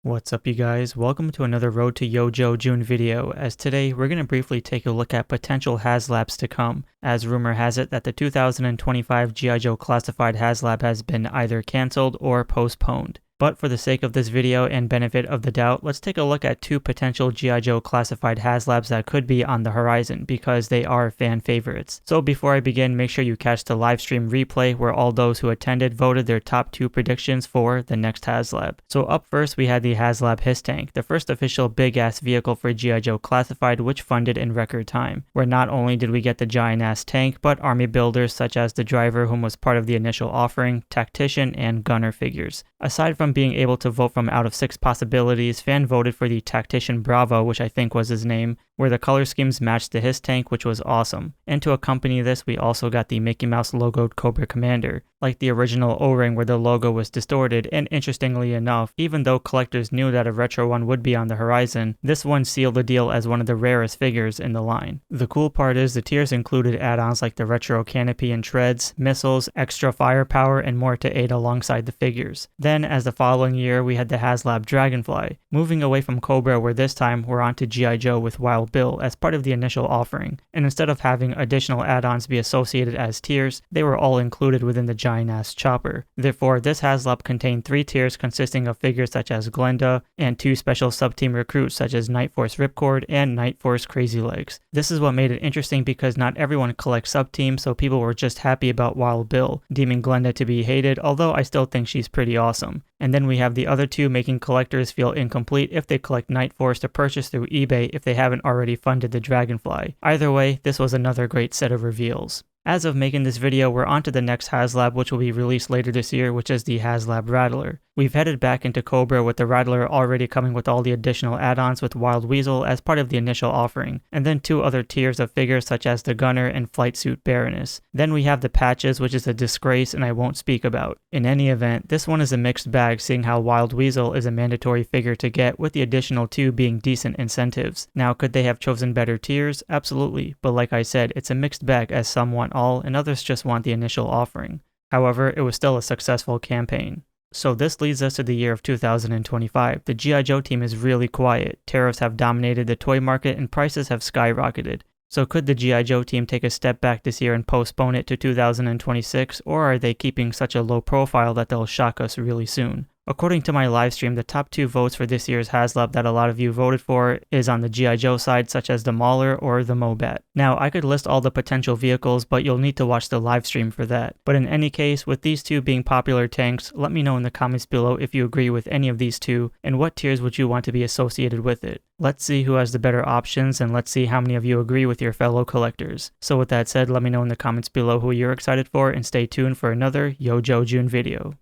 What's up you guys, welcome to another Road to YOJOEJUNE video, as today we're going to briefly take a look at potential HASLABs to come, as rumor has it that the 2025 GI Joe Classified HASLAB has been either cancelled or postponed. But for the sake of this video and benefit of the doubt, let's take a look at two potential GI Joe Classified HASLABs that could be on the horizon because they are fan favorites. So before I begin, make sure you catch the live stream replay where all those who attended voted their top two predictions for the next HASLAB. So up first we had the HASLAB HISS Tank, the first official big ass vehicle for GI Joe Classified, which funded in record time, where not only did we get the giant ass tank, but army builders such as the driver, whom was part of the initial offering, tactician, and gunner figures. Aside from being able to vote from out of 6 possibilities, fan voted for the Tactician Bravo, which I think was his name, where the color schemes matched the HISS tank, which was awesome. And to accompany this, we also got the Mickey Mouse logoed Cobra Commander, like the original O-ring where the logo was distorted, and interestingly enough, even though collectors knew that a retro one would be on the horizon, this one sealed the deal as one of the rarest figures in the line. The cool part is the tiers included add-ons like the retro canopy and treads, missiles, extra firepower, and more to aid alongside the figures. Then, as the following year, we had the HASLAB Dragonfly, moving away from Cobra, where this time we're onto GI Joe with Wild Bill as part of the initial offering, and instead of having additional add-ons be associated as tiers, they were all included within the giant ass chopper. Therefore, this HASLAB contained 3 tiers consisting of figures such as Glenda and 2 special sub-team recruits such as Night Force Ripcord and Night Force Crazy Legs. This is what made it interesting because not everyone collects sub-teams, so people were just happy about Wild Bill, deeming Glenda to be hated, although I still think she's pretty awesome. And then we have the other 2 making collectors feel incomplete if they collect Night Force to purchase through eBay if they haven't already funded the Dragonfly. Either way, this was another great set of reveals. As of making this video, we're on to the next HASLAB, which will be released later this year, which is the HASLAB Rattler. We've headed back into Cobra with the Rattler already coming with all the additional add-ons with Wild Weasel as part of the initial offering, and then 2 other tiers of figures such as the Gunner and Flight Suit Baroness. Then we have the Patches, which is a disgrace and I won't speak about. In any event, this one is a mixed bag seeing how Wild Weasel is a mandatory figure to get, with the additional 2 being decent incentives. Now, could they have chosen better tiers? Absolutely, but like I said, it's a mixed bag as some want all and others just want the initial offering. However, it was still a successful campaign. So this leads us to the year of 2025. The GI Joe team is really quiet, tariffs have dominated the toy market and prices have skyrocketed. So could the GI Joe team take a step back this year and postpone it to 2026, or are they keeping such a low profile that they'll shock us really soon? According to my livestream, the top 2 votes for this year's HASLAB that a lot of you voted for is on the GI Joe side, such as the Mauler or the Mobat. Now, I could list all the potential vehicles, but you'll need to watch the livestream for that. But in any case, with these 2 being popular tanks, let me know in the comments below if you agree with any of these 2, and what tiers would you want to be associated with it. Let's see who has the better options, and let's see how many of you agree with your fellow collectors. So with that said, let me know in the comments below who you're excited for, and stay tuned for another YOJOEJUNE video.